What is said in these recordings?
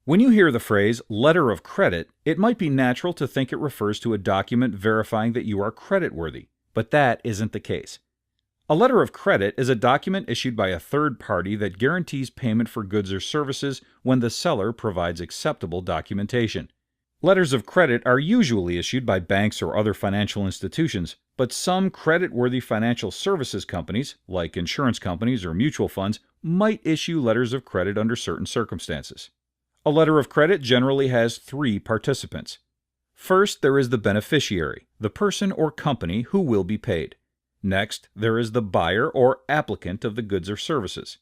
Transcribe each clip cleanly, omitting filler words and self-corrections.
When you hear the phrase letter of credit, it might be natural to think it refers to a document verifying that you are creditworthy, but that isn't the case. A letter of credit is a document issued by a third party that guarantees payment for goods or services when the seller provides acceptable documentation. Letters of credit are usually issued by banks or other financial institutions, but some creditworthy financial services companies, like insurance companies or mutual funds, might issue letters of credit under certain circumstances. A letter of credit generally has three participants. First, there is the beneficiary, the person or company who will be paid. Next, there is the buyer or applicant of the goods or services.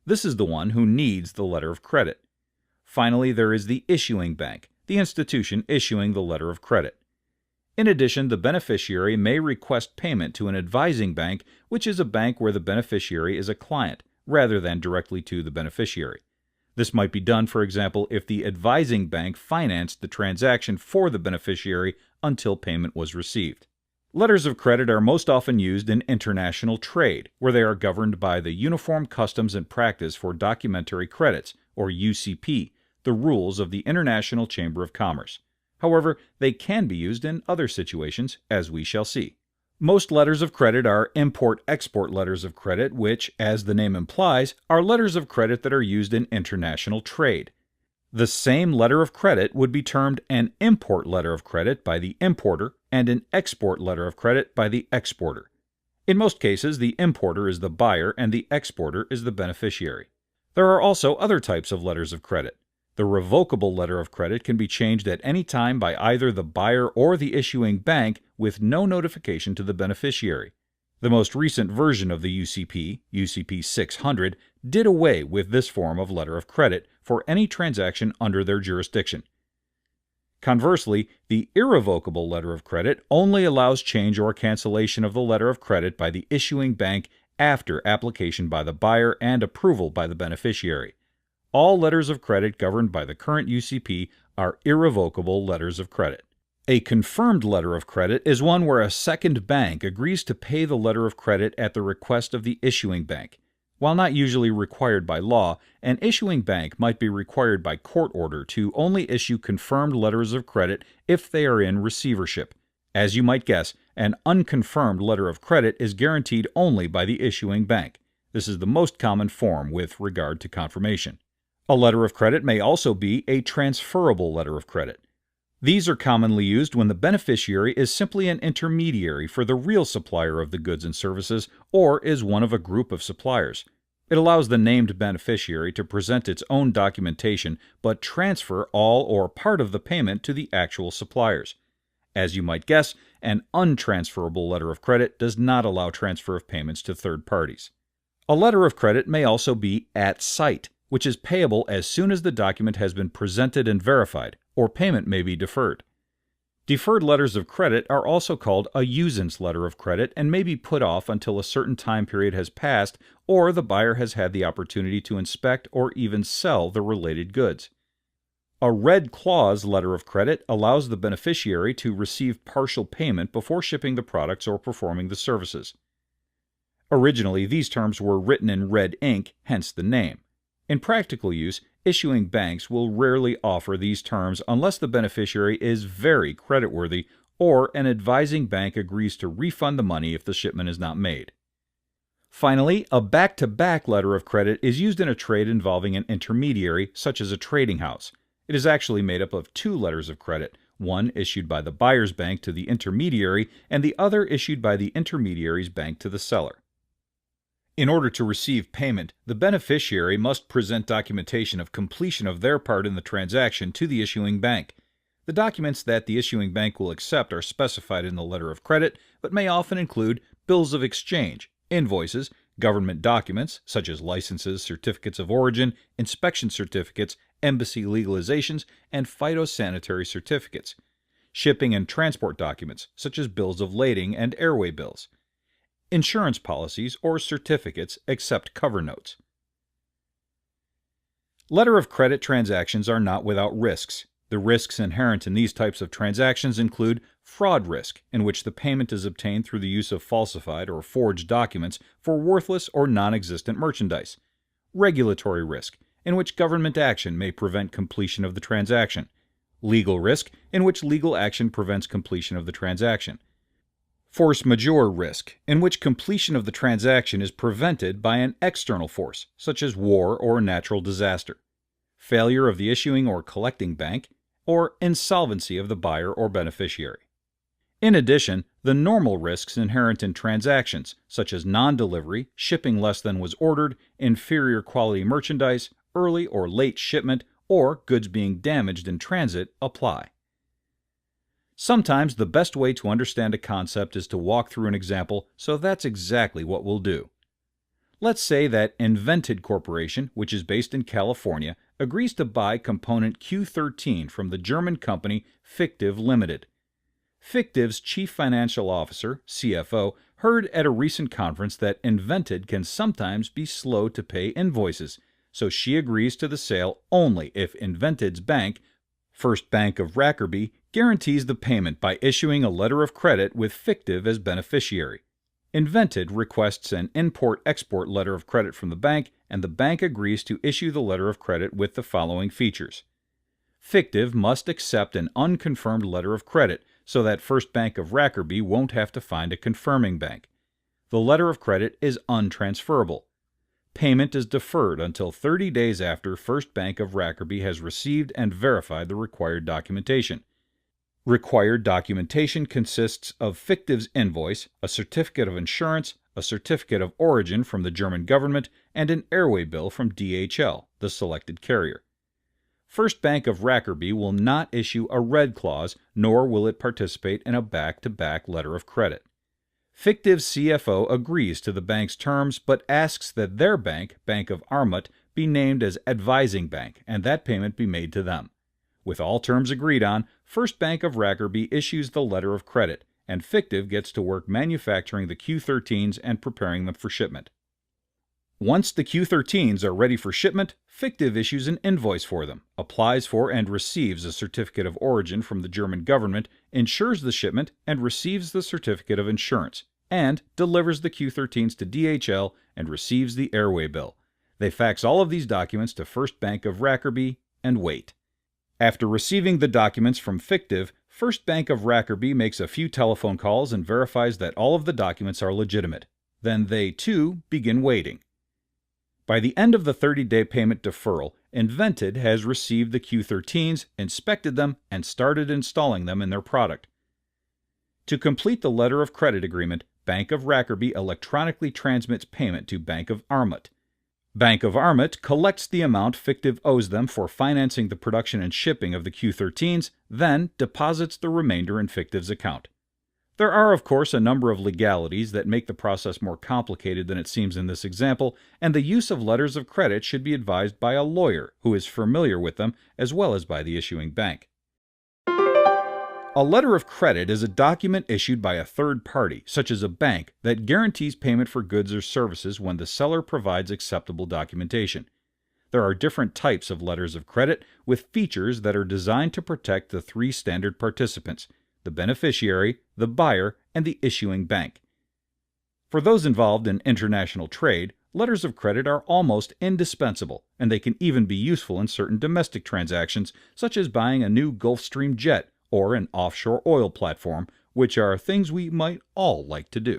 This is the one who needs the letter of credit. Finally, there is the issuing bank, the institution issuing the letter of credit. In addition, the beneficiary may request payment to an advising bank, which is a bank where the beneficiary is a client, rather than directly to the beneficiary. This might be done, for example, if the advising bank financed the transaction for the beneficiary until payment was received. Letters of credit are most often used in international trade, where they are governed by the Uniform Customs and Practice for Documentary Credits, or UCP, the rules of the International Chamber of Commerce. However, they can be used in other situations, as we shall see. Most letters of credit are import-export letters of credit, which, as the name implies, are letters of credit that are used in international trade. The same letter of credit would be termed an import letter of credit by the importer and an export letter of credit by the exporter. In most cases, the importer is the buyer and the exporter is the beneficiary. There are also other types of letters of credit. The revocable letter of credit can be changed at any time by either the buyer or the issuing bank with no notification to the beneficiary. The most recent version of the UCP, UCP 600, did away with this form of letter of credit for any transaction under their jurisdiction. Conversely, the irrevocable letter of credit only allows change or cancellation of the letter of credit by the issuing bank after application by the buyer and approval by the beneficiary. All letters of credit governed by the current UCP are irrevocable letters of credit. A confirmed letter of credit is one where a second bank agrees to pay the letter of credit at the request of the issuing bank. While not usually required by law, an issuing bank might be required by court order to only issue confirmed letters of credit if they are in receivership. As you might guess, an unconfirmed letter of credit is guaranteed only by the issuing bank. This is the most common form with regard to confirmation. A letter of credit may also be a transferable letter of credit. These are commonly used when the beneficiary is simply an intermediary for the real supplier of the goods and services or is one of a group of suppliers. It allows the named beneficiary to present its own documentation but transfer all or part of the payment to the actual suppliers. As you might guess, an untransferable letter of credit does not allow transfer of payments to third parties. A letter of credit may also be at sight, which is payable as soon as the document has been presented and verified, or payment may be deferred. Deferred letters of credit are also called a usance letter of credit and may be put off until a certain time period has passed or the buyer has had the opportunity to inspect or even sell the related goods. A red clause letter of credit allows the beneficiary to receive partial payment before shipping the products or performing the services. Originally, these terms were written in red ink, hence the name. In practical use, issuing banks will rarely offer these terms unless the beneficiary is very creditworthy or an advising bank agrees to refund the money if the shipment is not made. Finally, a back-to-back letter of credit is used in a trade involving an intermediary, such as a trading house. It is actually made up of two letters of credit, one issued by the buyer's bank to the intermediary and the other issued by the intermediary's bank to the seller. In order to receive payment, the beneficiary must present documentation of completion of their part in the transaction to the issuing bank. The documents that the issuing bank will accept are specified in the letter of credit, but may often include bills of exchange, invoices, government documents such as licenses, certificates of origin, inspection certificates, embassy legalizations, and phytosanitary certificates, shipping and transport documents such as bills of lading and airway bills, insurance policies or certificates except cover notes. Letter of credit transactions are not without risks. The risks inherent in these types of transactions include fraud risk, in which the payment is obtained through the use of falsified or forged documents for worthless or non-existent merchandise, regulatory risk, in which government action may prevent completion of the transaction. Legal risk, in which legal action prevents completion of the transaction. Force majeure risk, in which completion of the transaction is prevented by an external force, such as war or natural disaster. Failure of the issuing or collecting bank, or insolvency of the buyer or beneficiary. In addition, the normal risks inherent in transactions, such as non-delivery, shipping less than was ordered, inferior quality merchandise, early or late shipment, or goods being damaged in transit, apply. Sometimes the best way to understand a concept is to walk through an example, so that's exactly what we'll do. Let's say that Invented Corporation, which is based in California, agrees to buy component Q13 from the German company Fictiv Limited. Fictiv's chief financial officer, CFO, heard at a recent conference that Invented can sometimes be slow to pay invoices, so she agrees to the sale only if Invented's bank, First Bank of Rackerby, guarantees the payment by issuing a letter of credit with Fictiv as beneficiary. Invented requests an import-export letter of credit from the bank, and the bank agrees to issue the letter of credit with the following features. Fictiv must accept an unconfirmed letter of credit, so that First Bank of Rackerby won't have to find a confirming bank. The letter of credit is untransferable. Payment is deferred until 30 days after First Bank of Rackerby has received and verified the required documentation. Required documentation consists of Fictiv's invoice, a certificate of insurance, a certificate of origin from the German government, and an airway bill from DHL, the selected carrier. First Bank of Rackerby will not issue a red clause, nor will it participate in a back-to-back letter of credit. Fictiv's CFO agrees to the bank's terms, but asks that their bank, Bank of Armut, be named as advising bank, and that payment be made to them. With all terms agreed on, First Bank of Rackerby issues the letter of credit, and Fictiv gets to work manufacturing the Q13s and preparing them for shipment. Once the Q13s are ready for shipment, Fictiv issues an invoice for them, applies for and receives a certificate of origin from the German government, insures the shipment, and receives the certificate of insurance, and delivers the Q13s to DHL and receives the airway bill. They fax all of these documents to First Bank of Rackerby and wait. After receiving the documents from Fictiv, First Bank of Rackerby makes a few telephone calls and verifies that all of the documents are legitimate. Then they, too, begin waiting. By the end of the 30-day payment deferral, Invented has received the Q13s, inspected them, and started installing them in their product. To complete the letter of credit agreement, Bank of Rackerby electronically transmits payment to Bank of Armut. Bank of Armut collects the amount Fictiv owes them for financing the production and shipping of the Q13s, then deposits the remainder in Fictiv's account. There are, of course, a number of legalities that make the process more complicated than it seems in this example, and the use of letters of credit should be advised by a lawyer who is familiar with them, as well as by the issuing bank. A letter of credit is a document issued by a third party, such as a bank, that guarantees payment for goods or services when the seller provides acceptable documentation. There are different types of letters of credit with features that are designed to protect the three standard participants: the beneficiary, the buyer, and the issuing bank. For those involved in international trade, letters of credit are almost indispensable, and they can even be useful in certain domestic transactions, such as buying a new Gulfstream jet or an offshore oil platform, which are things we might all like to do.